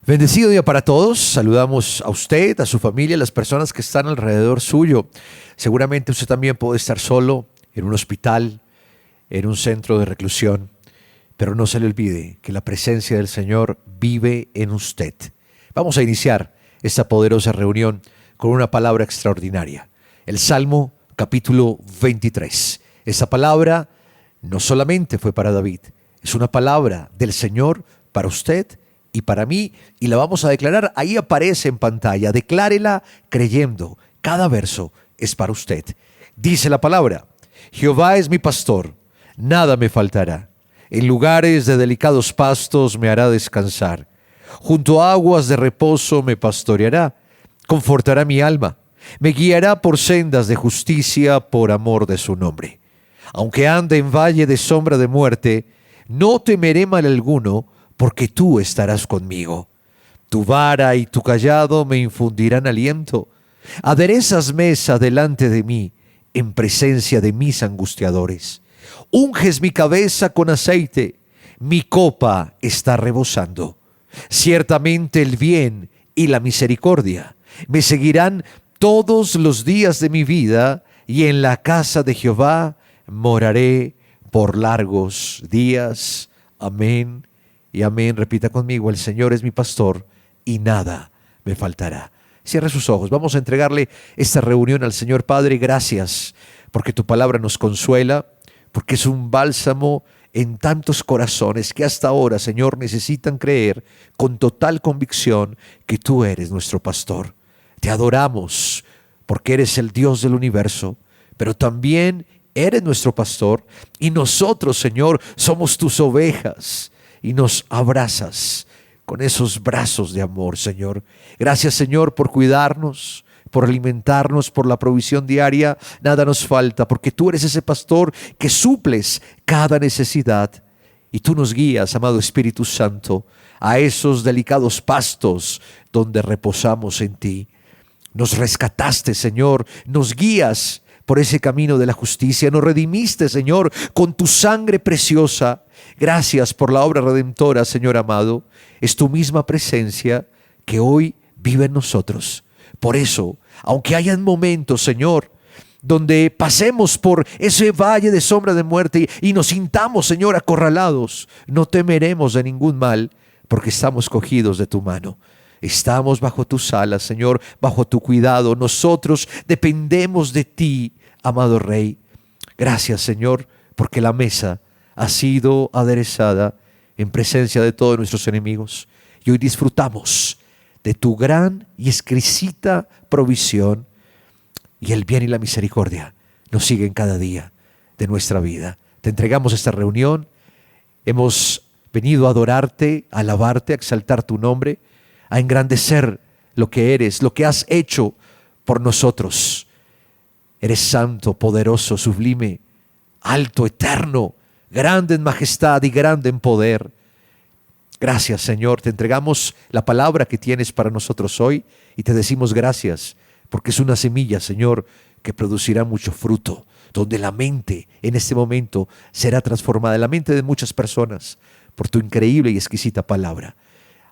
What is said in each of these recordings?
Bendecido día para todos. Saludamos a usted, a su familia, a las personas que están alrededor suyo. Seguramente usted también puede estar solo en un hospital, en un centro de reclusión, pero no se le olvide que la presencia del Señor vive en usted. Vamos a iniciar esta poderosa reunión con una palabra extraordinaria. El Salmo capítulo 23. Esta palabra no solamente fue para David, es una palabra del Señor para usted y para mí, y la vamos a declarar. Ahí aparece en pantalla. Declárela creyendo. Cada verso es para usted. Dice la palabra: Jehová es mi pastor, nada me faltará. En lugares de delicados pastos me hará descansar. Junto a aguas de reposo me pastoreará. Confortará mi alma. Me guiará por sendas de justicia por amor de su nombre. Aunque ande en valle de sombra de muerte, no temeré mal alguno, porque tú estarás conmigo. Tu vara y tu cayado me infundirán aliento. Aderezas mesa delante de mí, en presencia de mis angustiadores. Unges mi cabeza con aceite, mi copa está rebosando. Ciertamente el bien y la misericordia me seguirán todos los días de mi vida, y en la casa de Jehová moraré por largos días. Amén y amén. Repita conmigo: el Señor es mi pastor y nada me faltará. Cierre sus ojos. Vamos a entregarle esta reunión al Señor. Padre, gracias porque tu palabra nos consuela, porque es un bálsamo en tantos corazones que hasta ahora, Señor, necesitan creer con total convicción que tú eres nuestro pastor. Te adoramos porque eres el Dios del universo, pero también eres nuestro pastor, y nosotros, Señor, somos tus ovejas, y nos abrazas con esos brazos de amor, Señor. Gracias, Señor, por cuidarnos, por alimentarnos, por la provisión diaria. Nada nos falta, porque tú eres ese pastor que suples cada necesidad, y tú nos guías, amado Espíritu Santo, a esos delicados pastos donde reposamos en ti. Nos rescataste, Señor, nos guías por ese camino de la justicia. Nos redimiste, Señor, con tu sangre preciosa. Gracias por la obra redentora, Señor amado. Es tu misma presencia que hoy vive en nosotros. Por eso, aunque hayan momentos, Señor, donde pasemos por ese valle de sombra de muerte y nos sintamos, Señor, acorralados, no temeremos de ningún mal, porque estamos cogidos de tu mano. Estamos bajo tus alas, Señor, bajo tu cuidado. Nosotros dependemos de ti, amado Rey. Gracias, Señor, porque la mesa ha sido aderezada en presencia de todos nuestros enemigos. Y hoy disfrutamos de tu gran y exquisita provisión, y el bien y la misericordia nos siguen cada día de nuestra vida. Te entregamos esta reunión. Hemos venido a adorarte, a alabarte, a exaltar tu nombre, a engrandecer lo que eres, lo que has hecho por nosotros. Eres santo, poderoso, sublime, alto, eterno, grande en majestad y grande en poder. Gracias, Señor. Te entregamos la palabra que tienes para nosotros hoy y te decimos gracias, porque es una semilla, Señor, que producirá mucho fruto, donde la mente en este momento será transformada, la mente de muchas personas, por tu increíble y exquisita palabra.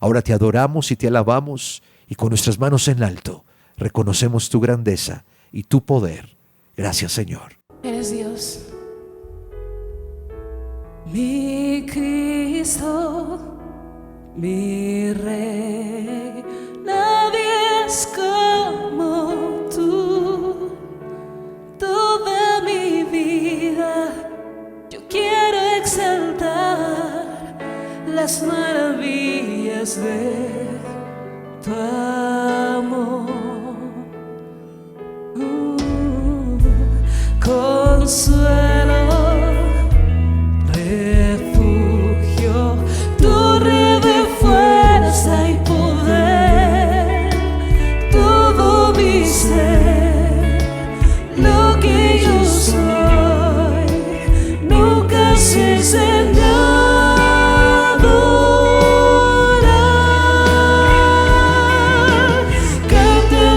Ahora te adoramos y te alabamos, y con nuestras manos en alto reconocemos tu grandeza y tu poder. Gracias, Señor. Eres Dios, mi Cristo, mi Rey. Nadie es como tú. Toda mi vida yo quiero exaltar las maravillas de tu amor. Consuelo, refugio, torre de fuerza y poder, todo mi ser, lo que yo soy, nunca cese de adorar. Canta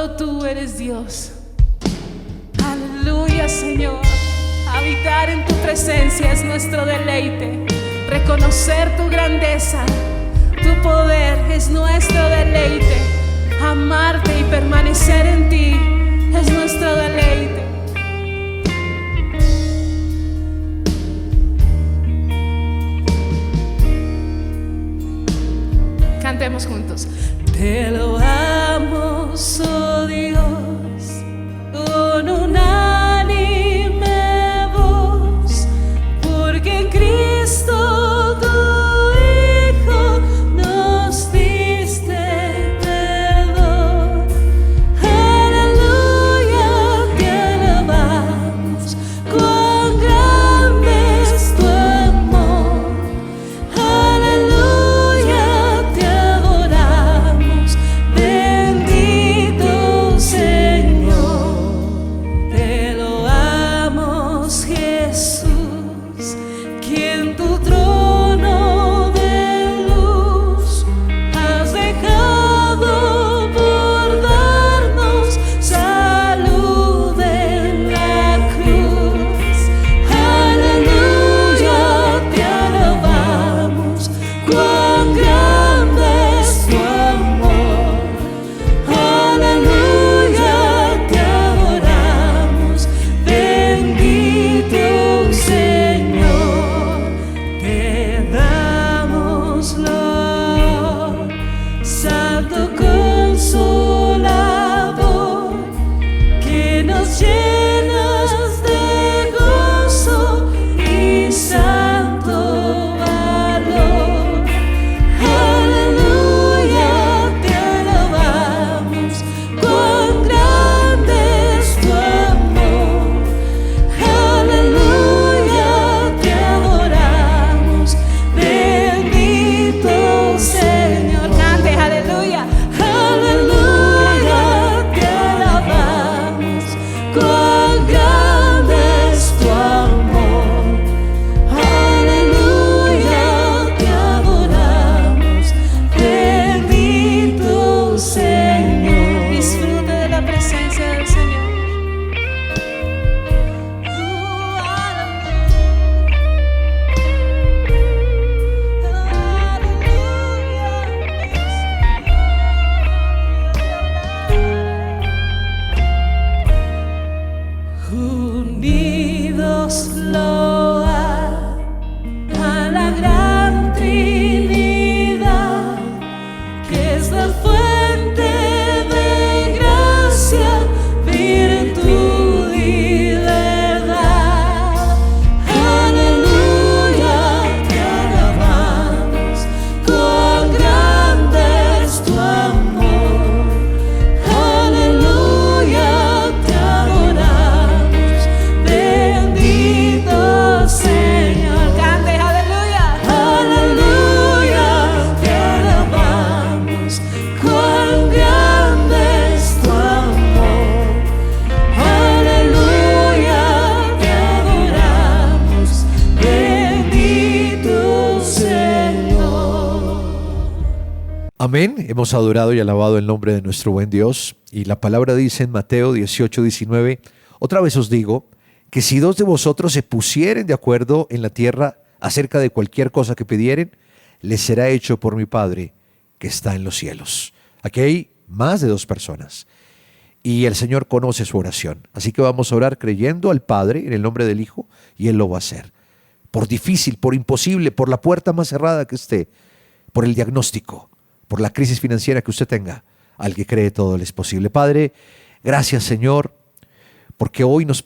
Solo tú eres Dios. Aleluya, Señor. Habitar en tu presencia es nuestro deleite. Reconocer tu grandeza, tu poder es nuestro deleite. Amarte y permanecer en ti es nuestro deleite. Cantemos juntos. Te lo amos, oh Dios, con unánime voz, porque en Cristo tu Hijo nos diste perdón. Aleluya, te alabamos, cuán grande es tu amor. Aleluya, te adoramos, bendito Señor. Te lo amos, Jesús, quien tu trono de luz has dejado por darnos salud en la cruz. Aleluya, te alabamos, cuán grande es tu amor. Aleluya, te adoramos, bendito Señor. Te damos gloria, Santo Consolador, que nos llenas de gozo y santo valor. Aleluya, te alabamos, cuán grande es tu amor. Aleluya, te adoramos, bendito Señor. Cante, aleluya. Aleluya, te alabamos, cuán grande es tu amor. Aleluya, te adoramos, bendito Señor. Disfrute de la presencia del Señor. Unidos loa a la gran Trinidad, que es la fuente de gracia, virtud y verdad. Aleluya, te alabamos, cuán grande es tu amor. Aleluya, te adoramos, bendito Señor. Cante, aleluya. Aleluya, te alabamos, cuán grande es tu amor. Aleluya, te adoramos, bendito Señor. Amén. Hemos adorado y alabado el nombre de nuestro buen Dios. Y la palabra dice en Mateo 18:19: otra vez os digo, que si dos de vosotros se pusieren de acuerdo en la tierra acerca de cualquier cosa que pidieren, les será hecho por mi Padre que está en los cielos. Aquí hay más de dos personas y el Señor conoce su oración. Así que vamos a orar creyendo al Padre en el nombre del Hijo, y Él lo va a hacer. Por difícil, por imposible, por la puerta más cerrada que esté, por el diagnóstico, por la crisis financiera que usted tenga, al que cree todo le es posible. Padre, gracias, Señor, porque hoy nos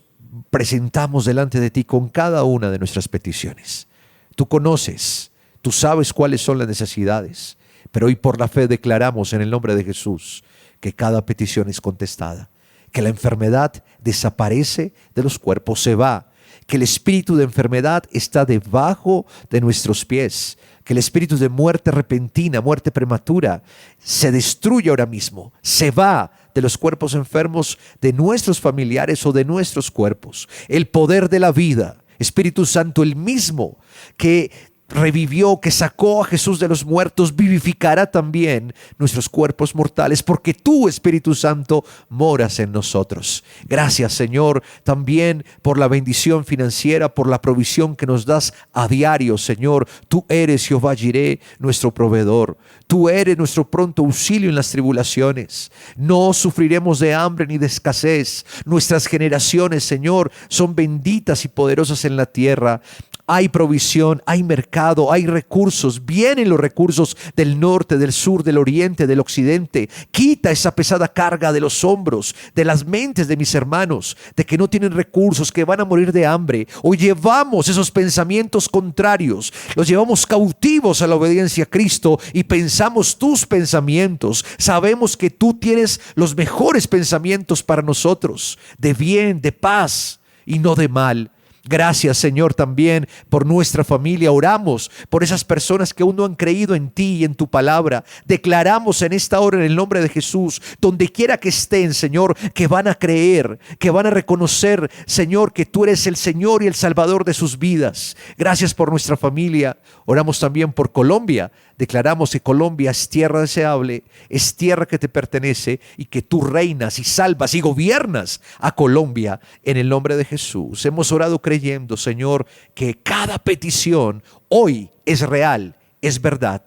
presentamos delante de ti con cada una de nuestras peticiones. Tú conoces, tú sabes cuáles son las necesidades, pero hoy por la fe declaramos en el nombre de Jesús que cada petición es contestada, que la enfermedad desaparece de los cuerpos, se va, que el espíritu de enfermedad está debajo de nuestros pies, que el espíritu de muerte repentina, muerte prematura, se destruye ahora mismo, se va de los cuerpos enfermos de nuestros familiares o de nuestros cuerpos. El poder de la vida, Espíritu Santo, el mismo que revivió, que sacó a Jesús de los muertos, vivificará también nuestros cuerpos mortales, porque tú, Espíritu Santo, moras en nosotros. Gracias, Señor, también por la bendición financiera, por la provisión que nos das a diario, Señor. Tú eres Jehová Jireh, nuestro proveedor. Tú eres nuestro pronto auxilio en las tribulaciones. No sufriremos de hambre ni de escasez. Nuestras generaciones, Señor, son benditas y poderosas en la tierra. Hay provisión, hay mercado, hay recursos. Vienen los recursos del norte, del sur, del oriente, del occidente. Quita esa pesada carga de los hombros, de las mentes de mis hermanos, de que no tienen recursos, que van a morir de hambre. Hoy llevamos esos pensamientos contrarios, los llevamos cautivos a la obediencia a Cristo y pensamos tus pensamientos. Sabemos que tú tienes los mejores pensamientos para nosotros, de bien, de paz y no de mal. Gracias, Señor, también por nuestra familia. Oramos por esas personas que aún no han creído en ti y en tu palabra. Declaramos en esta hora en el nombre de Jesús, donde quiera que estén, Señor, que van a creer, que van a reconocer, Señor, que tú eres el Señor y el Salvador de sus vidas. Gracias por nuestra familia. Oramos también por Colombia. Declaramos que Colombia es tierra deseable, es tierra que te pertenece y que tú reinas y salvas y gobiernas a Colombia en el nombre de Jesús. Hemos orado creyendo, Señor, que cada petición hoy es real, es verdad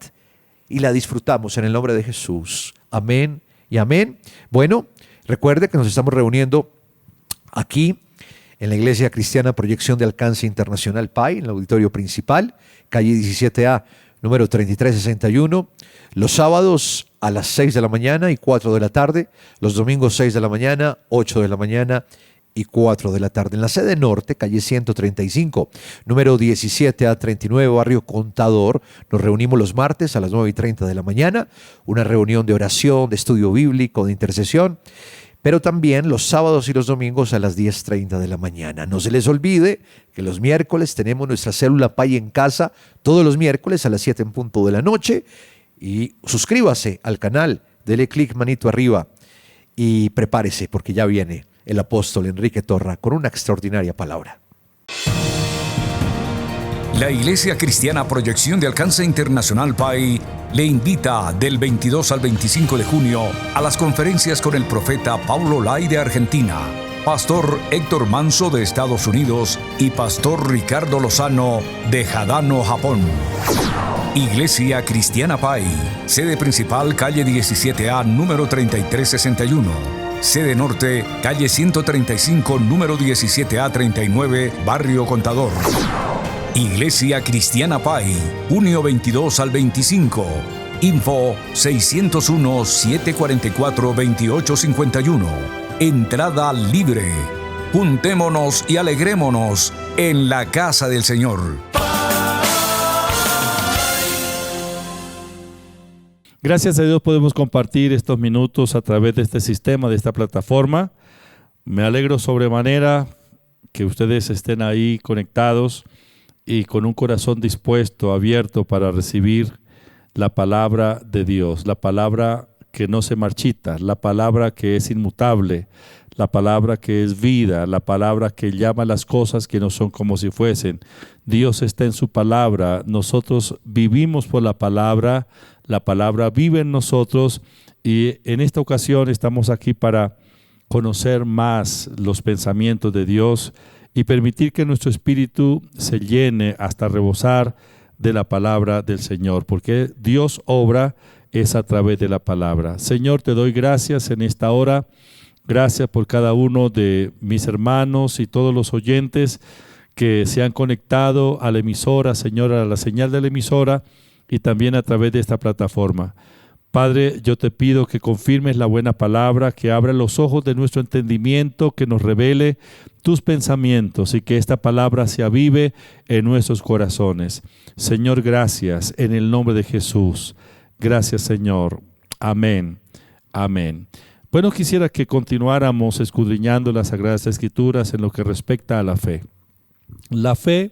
y la disfrutamos en el nombre de Jesús. Amén y amén. Bueno, recuerde que nos estamos reuniendo aquí en la Iglesia Cristiana Proyección de Alcance Internacional PAI, en el auditorio principal, calle 17A, número 3361, los sábados a las 6 de la mañana y 4 de la tarde, los domingos 6 de la mañana, 8 de la mañana y 4 de la tarde. En la sede norte, calle 135, número 17A39, barrio Contador, nos reunimos los martes a las 9:30 de la mañana, una reunión de oración, de estudio bíblico, de intercesión, pero también los sábados y los domingos a las 10:30 de la mañana. No se les olvide que los miércoles tenemos nuestra célula PAI en casa, todos los miércoles a las 7 en punto de la noche. Y suscríbase al canal, dele clic manito arriba y prepárese porque ya viene el apóstol Enrique Torra con una extraordinaria palabra. La Iglesia Cristiana Proyección de Alcance Internacional PAI le invita del 22 al 25 de junio a las conferencias con el profeta Paulo Lai de Argentina, Pastor Héctor Manso de Estados Unidos y Pastor Ricardo Lozano de Hadano, Japón. Iglesia Cristiana PAI, sede principal calle 17A, número 3361. Sede norte, calle 135, número 17A39, barrio Contador. Iglesia Cristiana PAI, junio 22 al 25. Info 601-744-2851. Entrada libre. Juntémonos y alegrémonos en la casa del Señor. Gracias a Dios podemos compartir estos minutos a través de este sistema, de esta plataforma. Me alegro sobremanera que ustedes estén ahí conectados y con un corazón dispuesto, abierto para recibir la palabra de Dios, la palabra que no se marchita, la palabra que es inmutable, la palabra que es vida, la palabra que llama las cosas que no son como si fuesen. Dios está en su palabra, nosotros vivimos por la palabra vive en nosotros y en esta ocasión estamos aquí para conocer más los pensamientos de Dios y permitir que nuestro espíritu se llene hasta rebosar de la palabra del Señor, porque Dios obra es a través de la palabra. Señor, te doy gracias en esta hora, gracias por cada uno de mis hermanos y todos los oyentes que se han conectado a la emisora, Señor, a la señal de la emisora y también a través de esta plataforma. Padre, yo te pido que confirmes la buena palabra, que abra los ojos de nuestro entendimiento, que nos revele tus pensamientos y que esta palabra se avive en nuestros corazones. Señor, gracias en el nombre de Jesús. Gracias, Señor. Amén. Amén. Bueno, quisiera que continuáramos escudriñando las Sagradas Escrituras en lo que respecta a la fe. La fe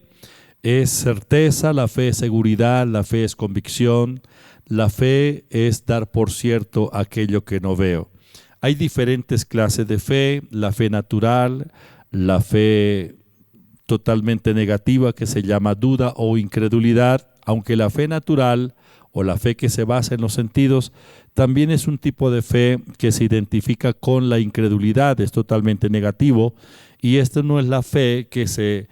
es certeza, la fe es seguridad, la fe es convicción. La fe es dar por cierto aquello que no veo. Hay diferentes clases de fe, la fe natural, la fe totalmente negativa que se llama duda o incredulidad, aunque la fe natural o la fe que se basa en los sentidos también es un tipo de fe que se identifica con la incredulidad, es totalmente negativo, y esta no es la fe que se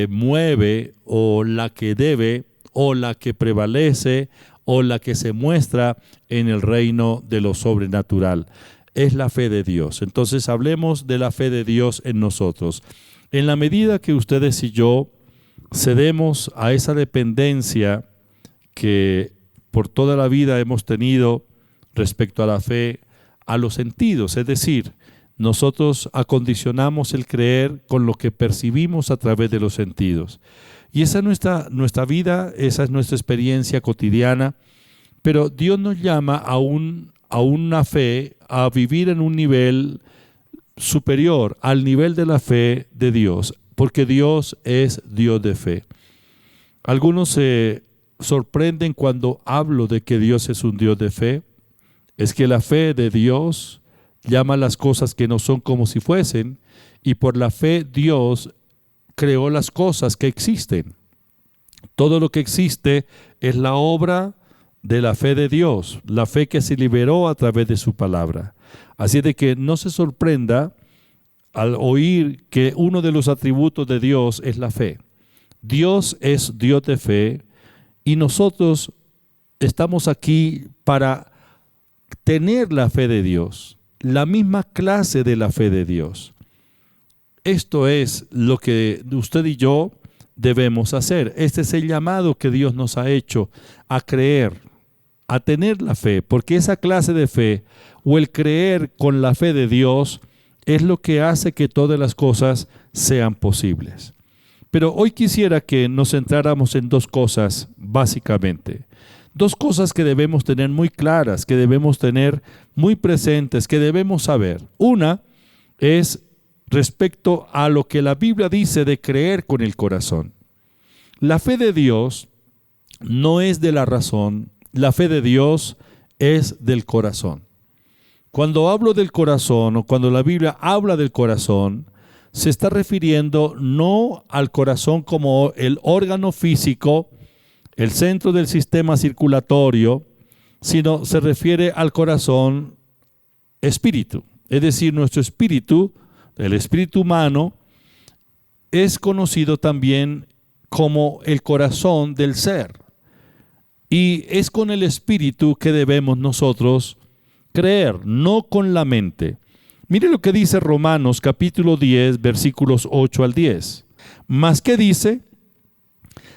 mueve o la que debe o la que prevalece o la que se muestra en el reino de lo sobrenatural. Es la fe de Dios. Entonces hablemos de la fe de Dios en nosotros. En la medida que ustedes y yo cedemos a esa dependencia que por toda la vida hemos tenido respecto a la fe, a los sentidos, es decir, nosotros acondicionamos el creer con lo que percibimos a través de los sentidos. Y esa es nuestra vida, esa es nuestra experiencia cotidiana, pero Dios nos llama a una fe, a vivir en un nivel superior al nivel de la fe de Dios, porque Dios es Dios de fe. Algunos se sorprenden cuando hablo de que Dios es un Dios de fe. Es que la fe de Dios llama las cosas que no son como si fuesen, y por la fe Dios creó las cosas que existen. Todo lo que existe es la obra de la fe de Dios, la fe que se liberó a través de su palabra. Así de que no se sorprenda al oír que uno de los atributos de Dios es la fe. Dios es Dios de fe y nosotros estamos aquí para tener la fe de Dios, la misma clase de la fe de Dios. Esto es lo que usted y yo debemos hacer. Este es el llamado que Dios nos ha hecho a creer, a tener la fe, porque esa clase de fe o el creer con la fe de Dios es lo que hace que todas las cosas sean posibles. Pero hoy quisiera que nos centráramos en dos cosas básicamente. Dos cosas que debemos tener muy claras, que debemos tener muy presentes, que debemos saber. Una es respecto a lo que la Biblia dice de creer con el corazón. La fe de Dios no es de la razón, la fe de Dios es del corazón. Cuando hablo del corazón o cuando la Biblia habla del corazón, se está refiriendo no al corazón como el órgano físico, el centro del sistema circulatorio, sino se refiere al corazón espíritu. Es decir, nuestro espíritu, el espíritu humano, es conocido también como el corazón del ser. Y es con el espíritu que debemos nosotros creer, no con la mente. Mire lo que dice Romanos capítulo 10, versículos 8 al 10. ¿Más qué dice?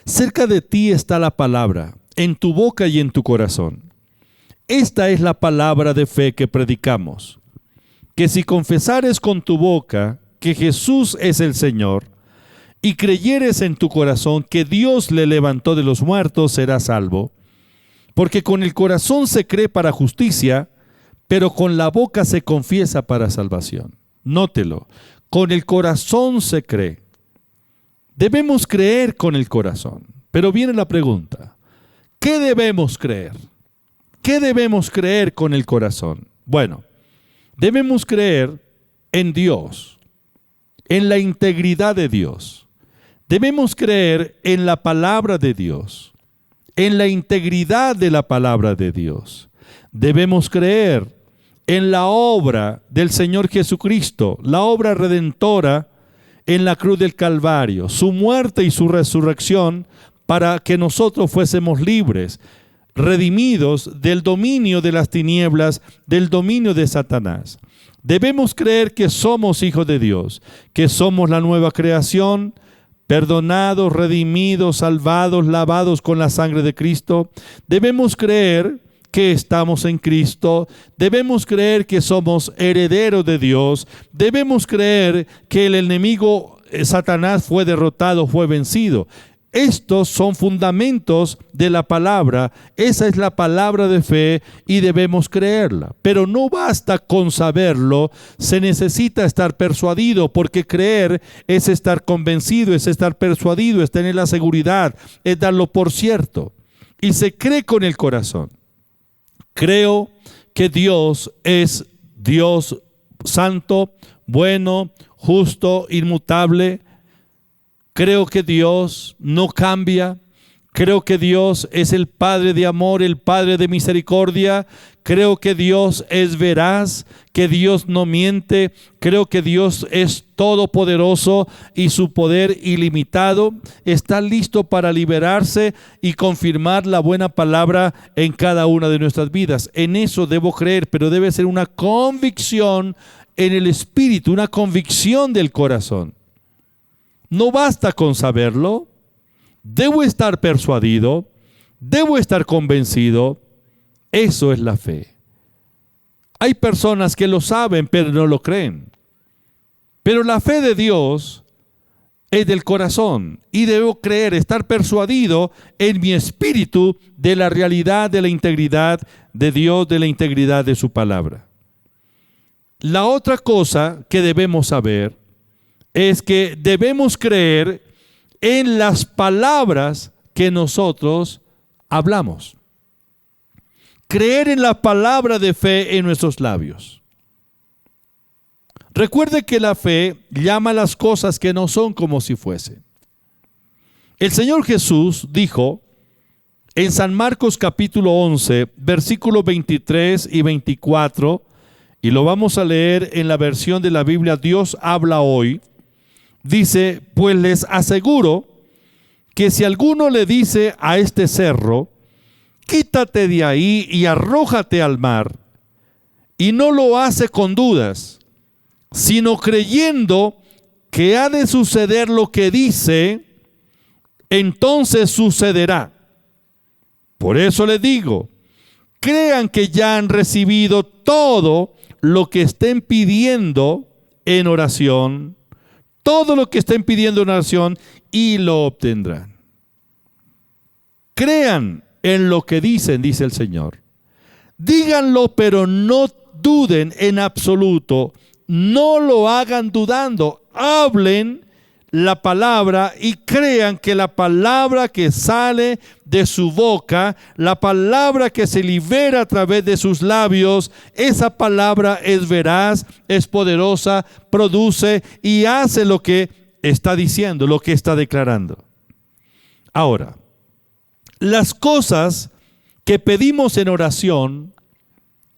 Cerca de ti está la palabra, en tu boca y en tu corazón. Esta es la palabra de fe que predicamos, que si confesares con tu boca que Jesús es el Señor, y creyeres en tu corazón que Dios le levantó de los muertos, serás salvo. Porque con el corazón se cree para justicia, pero con la boca se confiesa para salvación. Nótelo, con el corazón se cree. Debemos creer con el corazón. Pero viene la pregunta, ¿qué debemos creer? ¿Qué debemos creer con el corazón? Bueno, debemos creer en Dios, en la integridad de Dios. Debemos creer en la palabra de Dios, en la integridad de la palabra de Dios. Debemos creer en la obra del Señor Jesucristo, la obra redentora en la cruz del Calvario, su muerte y su resurrección para que nosotros fuésemos libres, redimidos del dominio de las tinieblas, del dominio de Satanás. Debemos creer que somos hijos de Dios, que somos la nueva creación, perdonados, redimidos, salvados, lavados con la sangre de Cristo. Debemos creer que estamos en Cristo, debemos creer que somos herederos de Dios, debemos creer que el enemigo Satanás fue derrotado, fue vencido. Estos son fundamentos de la palabra, esa es la palabra de fe y debemos creerla. Pero no basta con saberlo, se necesita estar persuadido, porque creer es estar convencido, es estar persuadido, es tener la seguridad, es darlo por cierto. Y se cree con el corazón. Creo que Dios es Dios santo, bueno, justo, inmutable. Creo que Dios no cambia. Creo que Dios es el Padre de amor, el Padre de misericordia. Creo que Dios es veraz, que Dios no miente. Creo que Dios es todopoderoso y su poder ilimitado está listo para liberarse y confirmar la buena palabra en cada una de nuestras vidas. En eso debo creer, pero debe ser una convicción en el espíritu, una convicción del corazón. No basta con saberlo. Debo estar persuadido, debo estar convencido. Eso es la fe. Hay personas que lo saben, pero no lo creen. Pero la fe de Dios es del corazón y debo creer, estar persuadido en mi espíritu de la realidad, de la integridad de Dios, de la integridad de su palabra. La otra cosa que debemos saber es que debemos creer en las palabras que nosotros hablamos. Creer en la palabra de fe en nuestros labios. Recuerde que la fe llama a las cosas que no son como si fuesen. El Señor Jesús dijo en San Marcos capítulo 11, versículos 23 y 24, y lo vamos a leer en la versión de la Biblia Dios habla hoy. Dice, pues les aseguro que si alguno le dice a este cerro, quítate de ahí y arrójate al mar, y no lo hace con dudas, sino creyendo que ha de suceder lo que dice, entonces sucederá. Por eso les digo, crean que ya han recibido todo lo que estén pidiendo en oración, todo lo que estén pidiendo en oración, y lo obtendrán. Crean en lo que dicen, dice el Señor. Díganlo, pero no duden en absoluto. No lo hagan dudando. Hablen la palabra y crean que la palabra que sale de su boca, la palabra que se libera a través de sus labios, esa palabra es veraz, es poderosa, produce y hace lo que está diciendo, lo que está declarando. Ahora, las cosas que pedimos en oración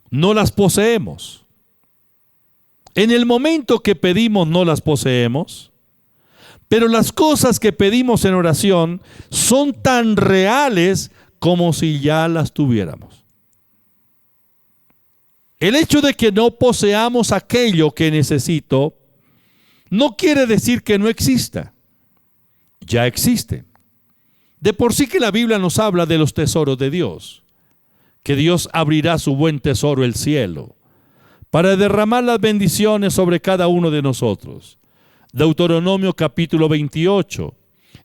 no las poseemos. En el momento que pedimos no las poseemos, pero las cosas que pedimos en oración son tan reales como si ya las tuviéramos. El hecho de que no poseamos aquello que necesito no quiere decir que no exista. Ya existe. De por sí que la Biblia nos habla de los tesoros de Dios, que Dios abrirá su buen tesoro, el cielo, para derramar las bendiciones sobre cada uno de nosotros. Deuteronomio capítulo 28,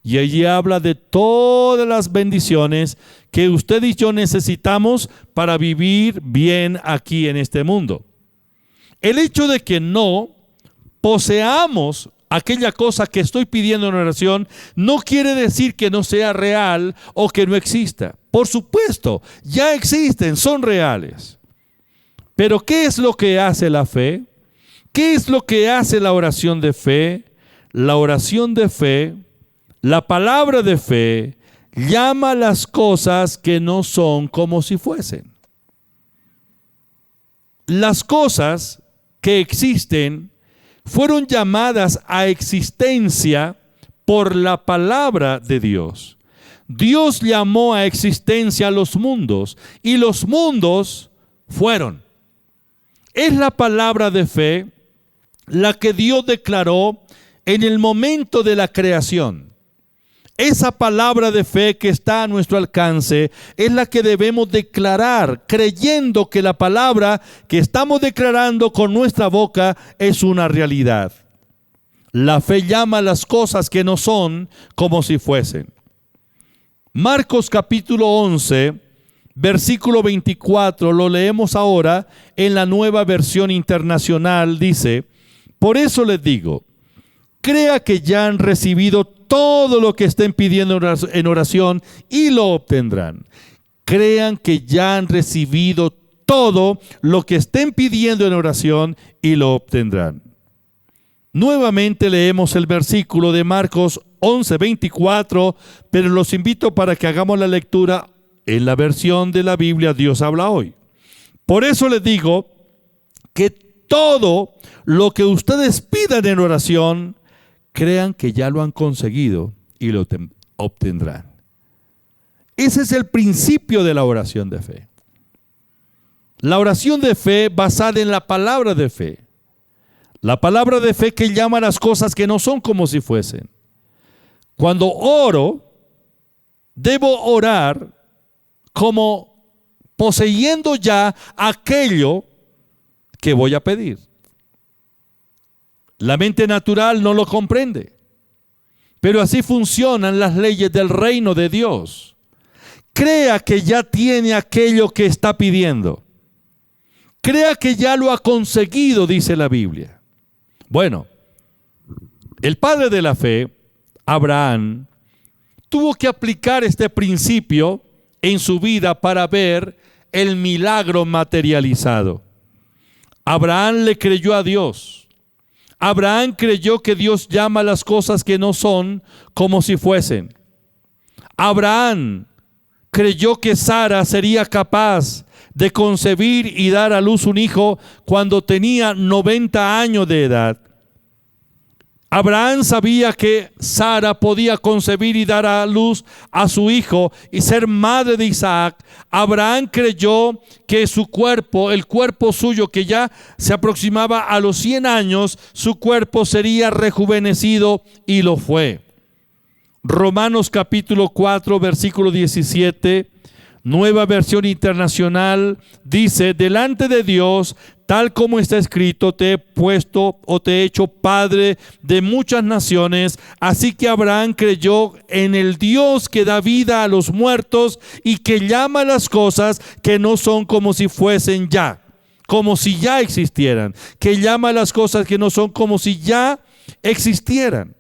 y allí habla de todas las bendiciones que usted y yo necesitamos para vivir bien aquí en este mundo. El hecho de que no poseamos aquella cosa que estoy pidiendo en oración no quiere decir que no sea real o que no exista. Por supuesto, ya existen, son reales. Pero ¿qué es lo que hace la fe? ¿Qué es lo que hace la oración de fe? La oración de fe, la palabra de fe, llama las cosas que no son como si fuesen. Las cosas que existen fueron llamadas a existencia por la palabra de Dios. Dios llamó a existencia a los mundos y los mundos fueron. Es la palabra de fe la que Dios declaró en el momento de la creación. Esa palabra de fe que está a nuestro alcance es la que debemos declarar, creyendo que la palabra que estamos declarando con nuestra boca es una realidad. La fe llama a las cosas que no son como si fuesen. Marcos capítulo 11, versículo 24, lo leemos ahora en la Nueva Versión Internacional, dice: por eso les digo, crea que ya han recibido todo lo que estén pidiendo en oración y lo obtendrán. Crean que ya han recibido todo lo que estén pidiendo en oración y lo obtendrán. Nuevamente leemos el versículo de Marcos 11:24, pero los invito para que hagamos la lectura en la versión de la Biblia Dios habla hoy. Por eso les digo que todo lo que ustedes pidan en oración, crean que ya lo han conseguido y lo obtendrán. Ese es el principio de la oración de fe. La oración de fe basada en la palabra de fe. La palabra de fe que llama a las cosas que no son como si fuesen. Cuando oro, debo orar como poseyendo ya aquello que voy a pedir. La mente natural no lo comprende, pero así funcionan las leyes del reino de Dios. Crea que ya tiene aquello que está pidiendo. Crea que ya lo ha conseguido, dice la Biblia. Bueno, el padre de la fe, Abraham, tuvo que aplicar este principio en su vida para ver el milagro materializado. Abraham le creyó a Dios. Abraham creyó que Dios llama las cosas que no son como si fuesen. Abraham creyó que Sara sería capaz de concebir y dar a luz un hijo cuando tenía 90 años de edad. Abraham sabía que Sara podía concebir y dar a luz a su hijo y ser madre de Isaac. Abraham creyó que su cuerpo, el cuerpo suyo que ya se aproximaba a los 100 años, su cuerpo sería rejuvenecido y lo fue. Romanos capítulo 4, versículo 17, Nueva Versión Internacional, dice: delante de Dios, tal como está escrito, te he puesto o te he hecho padre de muchas naciones. Así que Abraham creyó en el Dios que da vida a los muertos y que llama las cosas que no son como si fuesen ya, como si ya existieran, que llama las cosas que no son como si ya existieran.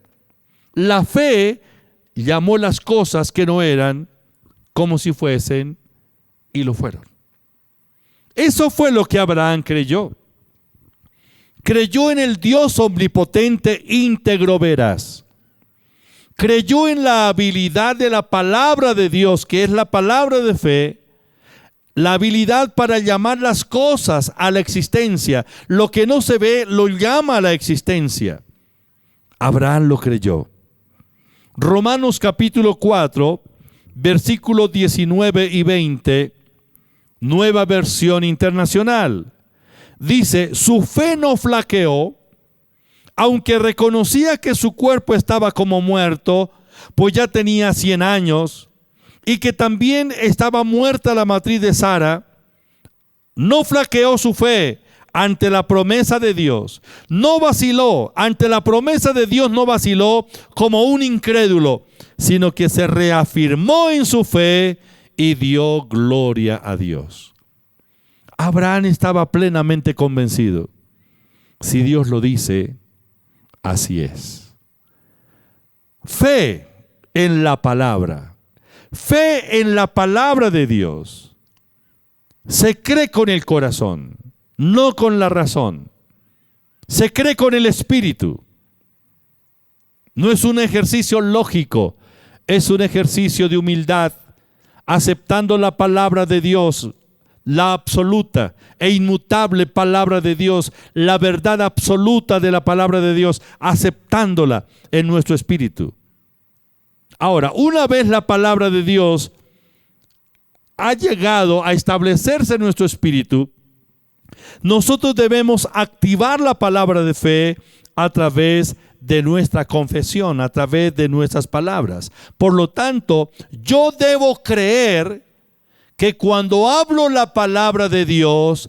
La fe llamó las cosas que no eran como si fuesen y lo fueron. Eso fue lo que Abraham creyó. Creyó en el Dios omnipotente, íntegro, veraz. Creyó en la habilidad de la palabra de Dios, que es la palabra de fe, la habilidad para llamar las cosas a la existencia. Lo que no se ve lo llama a la existencia. Abraham lo creyó. Romanos capítulo 4, versículos 19 y 20, Nueva Versión Internacional. Dice: su fe no flaqueó, aunque reconocía que su cuerpo estaba como muerto, pues ya tenía 100 años, y que también estaba muerta la matriz de Sara. No flaqueó su fe ante la promesa de Dios. No vaciló ante la promesa de Dios, no vaciló como un incrédulo, sino que se reafirmó en su fe y dio gloria a Dios. Abraham estaba plenamente convencido: si Dios lo dice, así es. Fe en la palabra, fe en la palabra de Dios. Se cree con el corazón, no con la razón. Se cree con el espíritu. No es un ejercicio lógico, es un ejercicio de humildad, aceptando la palabra de Dios, la absoluta e inmutable palabra de Dios, la verdad absoluta de la palabra de Dios, aceptándola en nuestro espíritu. Ahora, una vez la palabra de Dios ha llegado a establecerse en nuestro espíritu, nosotros debemos activar la palabra de fe a través de nuestra confesión, a través de nuestras palabras. Por lo tanto, yo debo creer que cuando hablo la palabra de Dios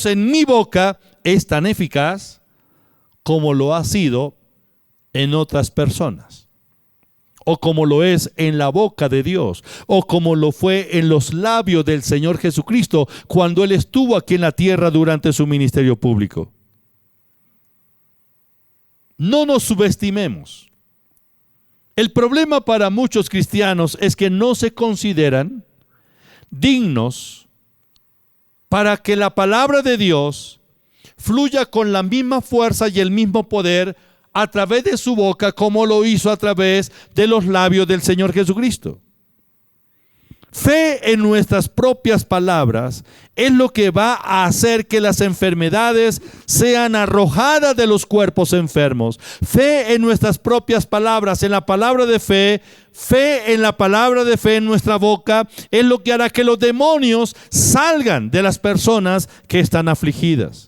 en mi boca es tan eficaz como lo ha sido en otras personas, o como lo es en la boca de Dios, o como lo fue en los labios del Señor Jesucristo cuando Él estuvo aquí en la tierra durante su ministerio público. No nos subestimemos. El problema para muchos cristianos es que no se consideran dignos para que la palabra de Dios fluya con la misma fuerza y el mismo poder a través de su boca, como lo hizo a través de los labios del Señor Jesucristo. Fe en nuestras propias palabras es lo que va a hacer que las enfermedades sean arrojadas de los cuerpos enfermos. Fe en nuestras propias palabras, en la palabra de fe, fe en la palabra de fe en nuestra boca, es lo que hará que los demonios salgan de las personas que están afligidas.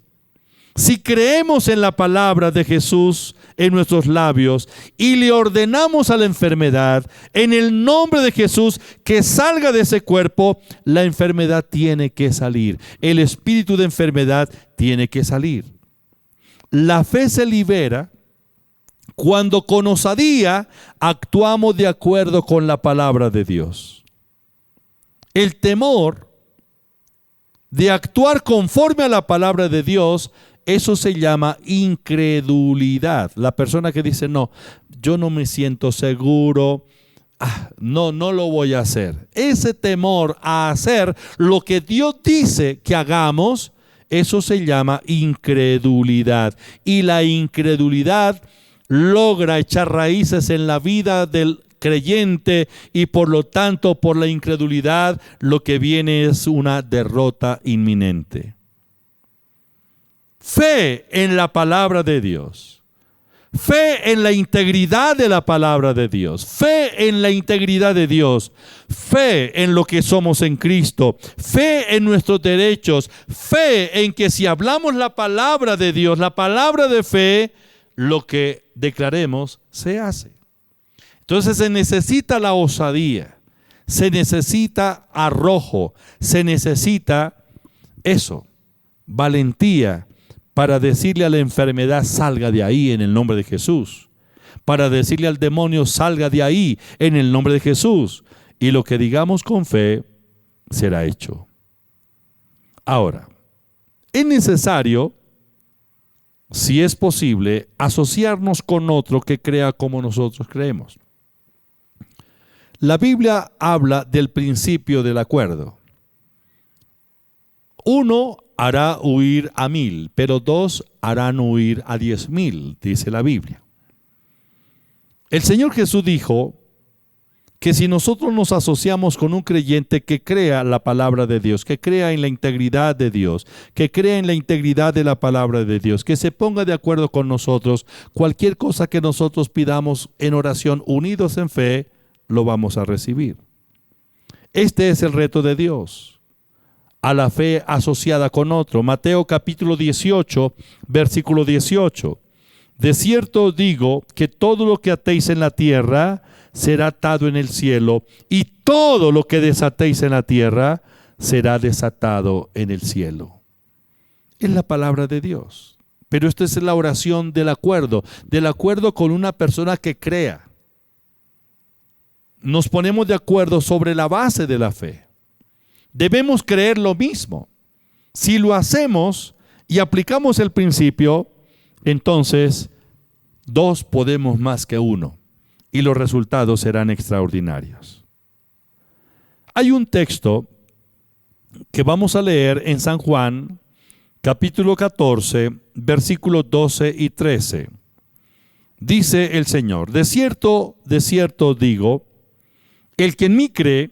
Si creemos en la palabra de Jesús en nuestros labios y le ordenamos a la enfermedad en el nombre de Jesús que salga de ese cuerpo, la enfermedad tiene que salir. El espíritu de enfermedad tiene que salir. La fe se libera cuando con osadía actuamos de acuerdo con la palabra de Dios. El temor de actuar conforme a la palabra de Dios, eso se llama incredulidad. La persona que dice, no, yo no me siento seguro, no lo voy a hacer. Ese temor a hacer lo que Dios dice que hagamos, eso se llama incredulidad. Y la incredulidad logra echar raíces en la vida del creyente y por lo tanto, por la incredulidad, lo que viene es una derrota inminente. Fe en la palabra de Dios. Fe en la integridad de la palabra de Dios. Fe en la integridad de Dios. Fe en lo que somos en Cristo. Fe en nuestros derechos. Fe en que si hablamos la palabra de Dios, la palabra de fe, lo que declaremos se hace. Entonces se necesita la osadía. Se necesita arrojo. Se necesita eso, valentía, para decirle a la enfermedad, salga de ahí en el nombre de Jesús. Para decirle al demonio, salga de ahí en el nombre de Jesús. Y lo que digamos con fe será hecho. Ahora, es necesario, si es posible, asociarnos con otro que crea como nosotros creemos. La Biblia habla del principio del acuerdo. 1 hará huir a 1000, pero 2 harán huir a 10,000, dice la Biblia. El Señor Jesús dijo que si nosotros nos asociamos con un creyente que crea la palabra de Dios, que crea en la integridad de Dios, que crea en la integridad de la palabra de Dios, que se ponga de acuerdo con nosotros, cualquier cosa que nosotros pidamos en oración, unidos en fe, lo vamos a recibir. Este es el reto de Dios. A la fe asociada con otro. Mateo capítulo 18, versículo 18. De cierto os digo que todo lo que atéis en la tierra será atado en el cielo, y todo lo que desatéis en la tierra será desatado en el cielo. Es la palabra de Dios. Pero esta es la oración del acuerdo con una persona que crea. Nos ponemos de acuerdo sobre la base de la fe. Debemos creer lo mismo. Si lo hacemos y aplicamos el principio, entonces 2 podemos más que 1 y los resultados serán extraordinarios. Hay un texto que vamos a leer en San Juan, capítulo 14, versículos 12 y 13. Dice el Señor, de cierto digo, el que en mí cree,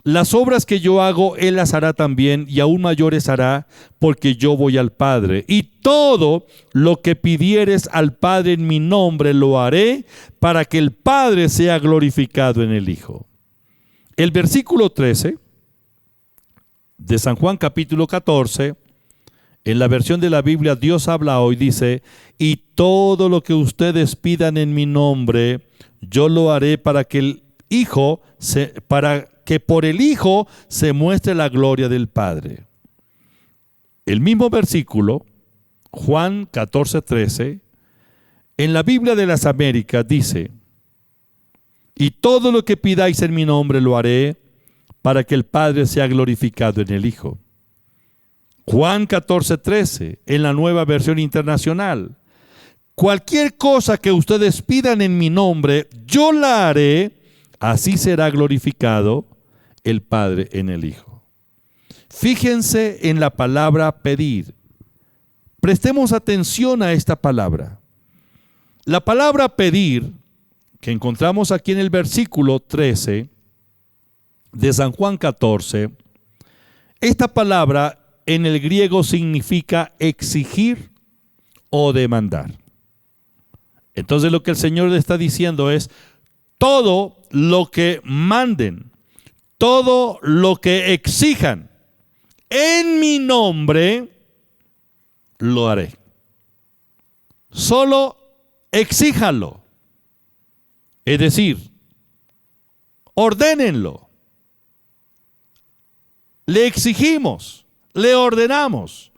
las obras que yo hago, él las hará también, y aún mayores hará, porque yo voy al Padre. Y todo lo que pidieres al Padre en mi nombre lo haré, para que el Padre sea glorificado en el Hijo. El versículo 13 de San Juan capítulo 14, en la versión de la Biblia Dios habla hoy, dice, y todo lo que ustedes pidan en mi nombre, yo lo haré para que el Hijo que por el Hijo se muestre la gloria del Padre. El mismo versículo, Juan 14:13, en la Biblia de las Américas dice, y todo lo que pidáis en mi nombre lo haré, para que el Padre sea glorificado en el Hijo. Juan 14:13, en la Nueva Versión Internacional, cualquier cosa que ustedes pidan en mi nombre, yo la haré, así será glorificado el Padre en el Hijo. Fíjense en la palabra pedir. Prestemos atención a esta palabra. La palabra pedir, que encontramos aquí en el versículo 13 de San Juan 14, esta palabra en el griego significa exigir o demandar. Entonces lo que el Señor le está diciendo es: todo lo que manden, todo lo que exijan en mi nombre, lo haré. Solo exíjanlo. Es decir, ordénenlo. Le exigimos, le ordenamos.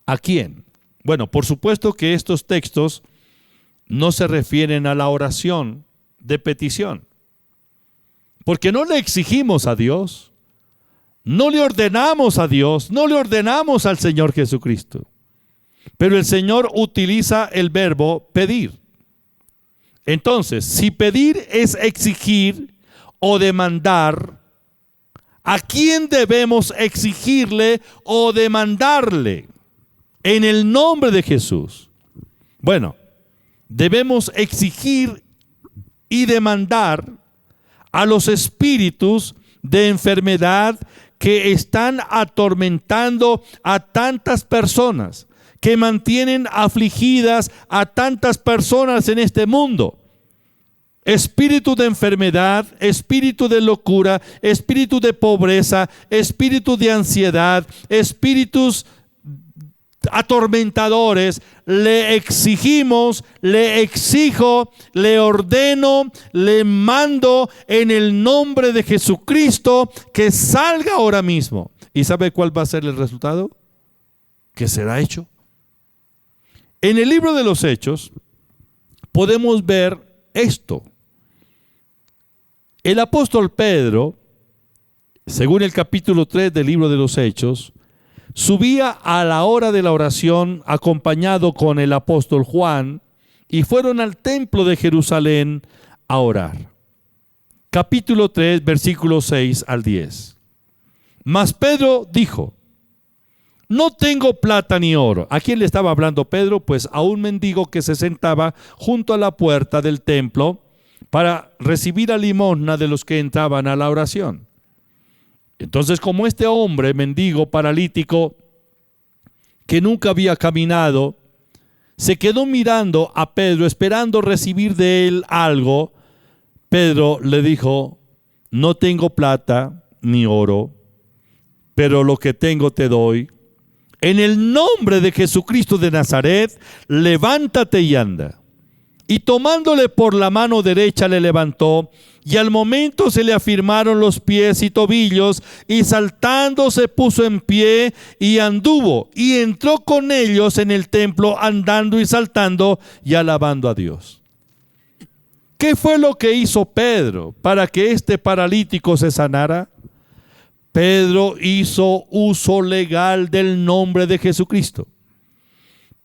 ¿A quién? Bueno, por supuesto que estos textos no se refieren a la oración de petición, porque no le exigimos a Dios, no le ordenamos a Dios, no le ordenamos al Señor Jesucristo. Pero el Señor utiliza el verbo pedir. Entonces, si pedir es exigir o demandar, ¿a quién debemos exigirle o demandarle en el nombre de Jesús? Bueno, debemos exigir y demandar a los espíritus de enfermedad que están atormentando a tantas personas, que mantienen afligidas a tantas personas en este mundo. Espíritu de enfermedad, espíritu de locura, espíritu de pobreza, espíritu de ansiedad, espíritus atormentadores. Le exigimos, le exijo, le ordeno, le mando en el nombre de Jesucristo que salga ahora mismo. ¿Y sabe cuál va a ser el resultado? Que será hecho. En el libro de los Hechos podemos ver esto. El apóstol Pedro, según el capítulo 3 del libro de los Hechos, subía a la hora de la oración acompañado con el apóstol Juan y fueron al templo de Jerusalén a orar. Capítulo 3, versículos 6 al 10. Mas Pedro dijo: no tengo plata ni oro. ¿A quién le estaba hablando Pedro? Pues a un mendigo que se sentaba junto a la puerta del templo para recibir la limosna de los que entraban a la oración. Entonces, como este hombre mendigo paralítico que nunca había caminado, se quedó mirando a Pedro esperando recibir de él algo, Pedro le dijo: no tengo plata ni oro, pero lo que tengo te doy. En el nombre de Jesucristo de Nazaret, levántate y anda. Y tomándole por la mano derecha le levantó, y al momento se le afirmaron los pies y tobillos, y saltando se puso en pie y anduvo, y entró con ellos en el templo, andando y saltando y alabando a Dios. ¿Qué fue lo que hizo Pedro para que este paralítico se sanara? Pedro hizo uso legal del nombre de Jesucristo.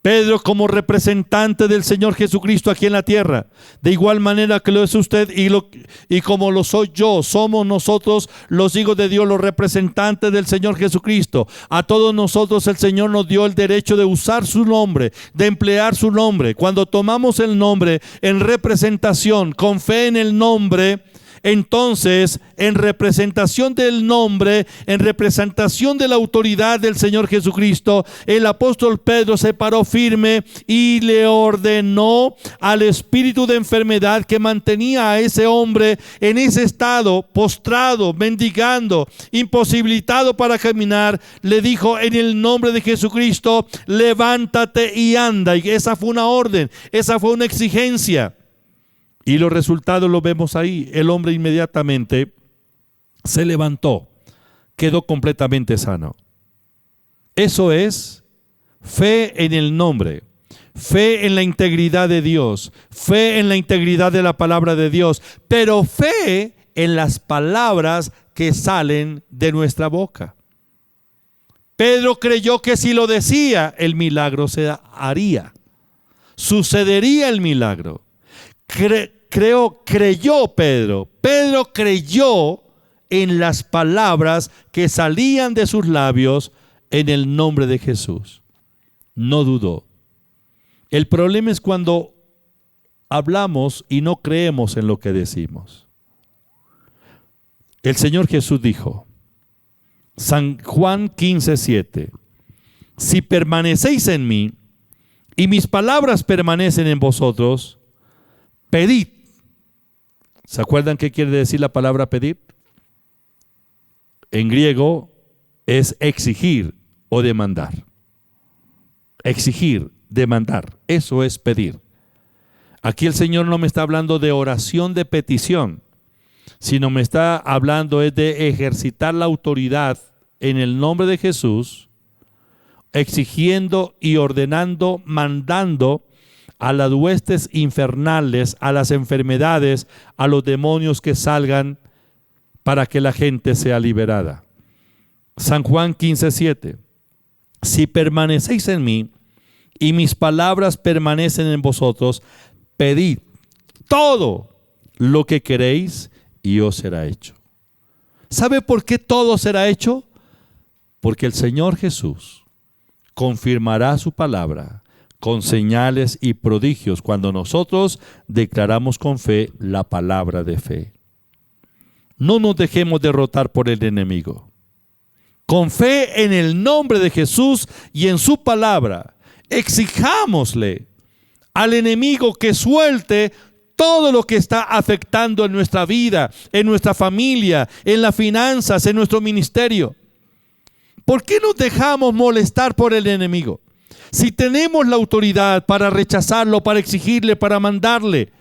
Pedro, como representante del Señor Jesucristo aquí en la tierra, de igual manera que lo es usted y como lo soy yo, somos nosotros los hijos de Dios, los representantes del Señor Jesucristo. A todos nosotros el Señor nos dio el derecho de usar su nombre, de emplear su nombre. Cuando tomamos el nombre en representación, con fe en el nombre, entonces, en representación del nombre, en representación de la autoridad del Señor Jesucristo, el apóstol Pedro se paró firme y le ordenó al espíritu de enfermedad que mantenía a ese hombre en ese estado, postrado, mendigando, imposibilitado para caminar. Le dijo: en el nombre de Jesucristo, levántate y anda. Y esa fue una orden, esa fue una exigencia. Y los resultados los vemos ahí. El hombre inmediatamente se levantó, quedó completamente sano. Eso es fe en el nombre, fe en la integridad de Dios, fe en la integridad de la palabra de Dios, pero fe en las palabras que salen de nuestra boca. Pedro creyó que si lo decía, el milagro se haría, sucedería el milagro. Creyó Pedro. Pedro creyó en las palabras que salían de sus labios en el nombre de Jesús. No dudó. El problema es cuando hablamos y no creemos en lo que decimos. El Señor Jesús dijo, San Juan 15:7, si permanecéis en mí y mis palabras permanecen en vosotros, pedid. ¿Se acuerdan qué quiere decir la palabra pedir? En griego es exigir o demandar. Exigir, demandar, eso es pedir. Aquí el Señor no me está hablando de oración de petición, sino me está hablando es de ejercitar la autoridad en el nombre de Jesús, exigiendo y ordenando, mandando a las huestes infernales, a las enfermedades, a los demonios que salgan para que la gente sea liberada. San Juan 15:7, si permanecéis en mí y mis palabras permanecen en vosotros, pedid todo lo que queréis y os será hecho. ¿Sabe por qué todo será hecho? Porque el Señor Jesús confirmará su palabra con señales y prodigios cuando nosotros declaramos con fe la palabra de fe. No nos dejemos derrotar por el enemigo. Con fe en el nombre de Jesús y en su palabra, exijámosle al enemigo que suelte todo lo que está afectando en nuestra vida, en nuestra familia, en las finanzas, en nuestro ministerio. ¿Por qué nos dejamos molestar por el enemigo? Si tenemos la autoridad para rechazarlo, para exigirle, para mandarle,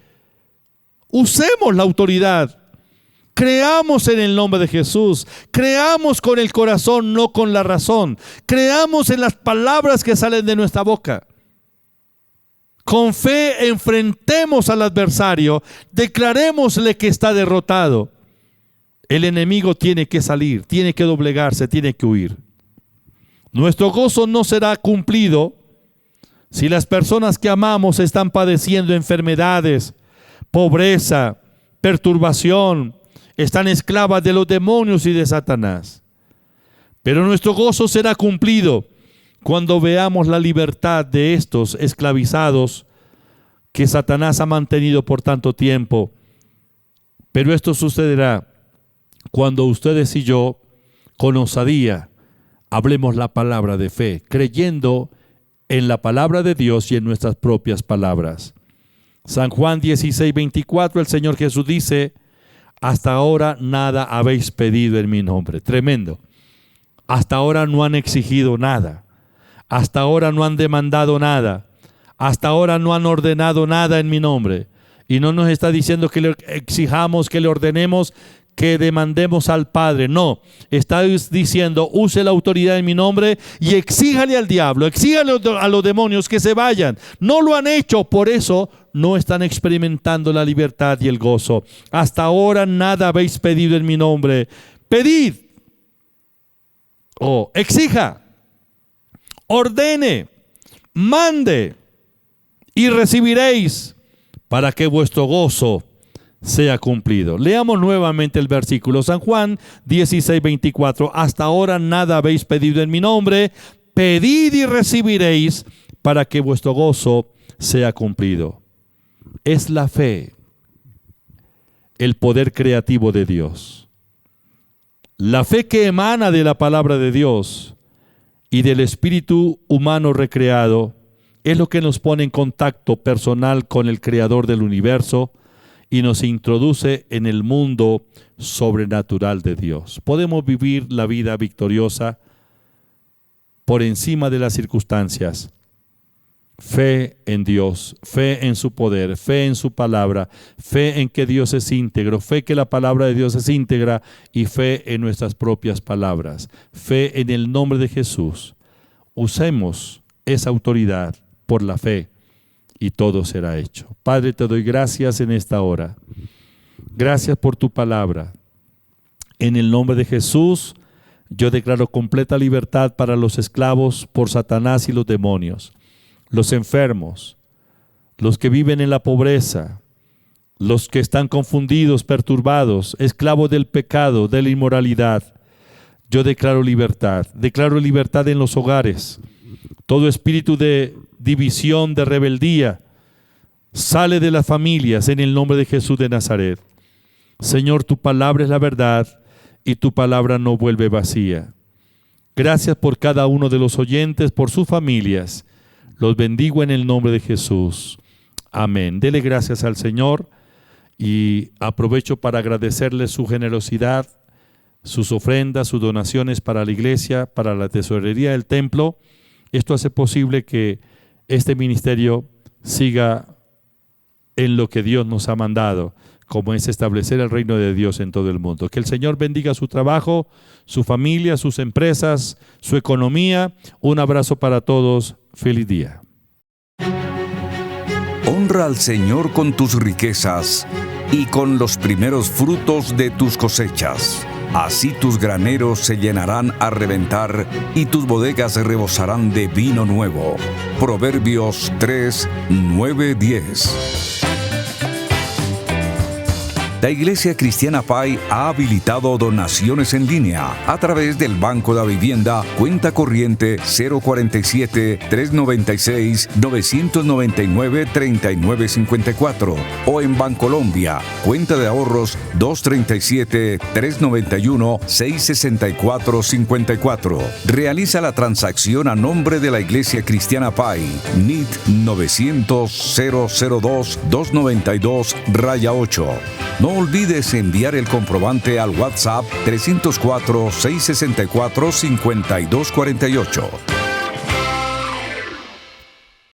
usemos la autoridad. Creamos en el nombre de Jesús. Creamos con el corazón, no con la razón. Creamos en las palabras que salen de nuestra boca. Con fe enfrentemos al adversario. Declarémosle que está derrotado. El enemigo tiene que salir, tiene que doblegarse, tiene que huir. Nuestro gozo no será cumplido si las personas que amamos están padeciendo enfermedades, pobreza, perturbación, están esclavas de los demonios y de Satanás. Pero nuestro gozo será cumplido cuando veamos la libertad de estos esclavizados que Satanás ha mantenido por tanto tiempo. Pero esto sucederá cuando ustedes y yo, con osadía, hablemos la palabra de fe, creyendo en la palabra de Dios y en nuestras propias palabras. San Juan 16:24, el Señor Jesús dice, hasta ahora nada habéis pedido en mi nombre. Tremendo. Hasta ahora no han exigido nada. Hasta ahora no han demandado nada. Hasta ahora no han ordenado nada en mi nombre. Y no nos está diciendo que le exijamos, que le ordenemos, que demandemos al Padre. No, está diciendo, use la autoridad en mi nombre y exíjale al diablo, exíjale a los demonios que se vayan. No lo han hecho, por eso no están experimentando la libertad y el gozo. Hasta ahora nada habéis pedido en mi nombre. Pedid, exija, ordene, mande y recibiréis para que vuestro gozo sea cumplido. Leamos nuevamente el versículo. San Juan 16:24. Hasta ahora nada habéis pedido en mi nombre. Pedid y recibiréis para que vuestro gozo sea cumplido. Es la fe, el poder creativo de Dios. La fe que emana de la palabra de Dios y del espíritu humano recreado es lo que nos pone en contacto personal con el Creador del universo y nos introduce en el mundo sobrenatural de Dios. Podemos vivir la vida victoriosa por encima de las circunstancias. Fe en Dios, fe en su poder, fe en su palabra, fe en que Dios es íntegro, fe que la palabra de Dios es íntegra y fe en nuestras propias palabras. Fe en el nombre de Jesús. Usemos esa autoridad por la fe. Y todo será hecho. Padre, te doy gracias en esta hora. Gracias por tu palabra. En el nombre de Jesús, yo declaro completa libertad para los esclavos por Satanás y los demonios, los enfermos, los que viven en la pobreza, los que están confundidos, perturbados, esclavos del pecado, de la inmoralidad. Yo declaro libertad en los hogares. Todo espíritu de división, de rebeldía, sale de las familias en el nombre de Jesús de Nazaret. Señor, tu palabra es la verdad y tu palabra no vuelve vacía. Gracias por cada uno de los oyentes, por sus familias. Los bendigo en el nombre de Jesús. Amén. Dele gracias al Señor y aprovecho para agradecerle su generosidad, sus ofrendas, sus donaciones para la iglesia, para la tesorería del templo. Esto hace posible que este ministerio siga en lo que Dios nos ha mandado, como es establecer el reino de Dios en todo el mundo. Que el Señor bendiga su trabajo, su familia, sus empresas, su economía. Un abrazo para todos. Feliz día. Honra al Señor con tus riquezas y con los primeros frutos de tus cosechas. Así tus graneros se llenarán a reventar y tus bodegas rebosarán de vino nuevo. Proverbios 3, 9, 10. La Iglesia Cristiana Pai ha habilitado donaciones en línea a través del Banco de la Vivienda, cuenta corriente 047-396-999-3954 o en Bancolombia, cuenta de ahorros 237-391-66454. Realiza la transacción a nombre de la Iglesia Cristiana Pai, NIT 900-002-292-8. No olvides enviar el comprobante al WhatsApp 304-664-5248.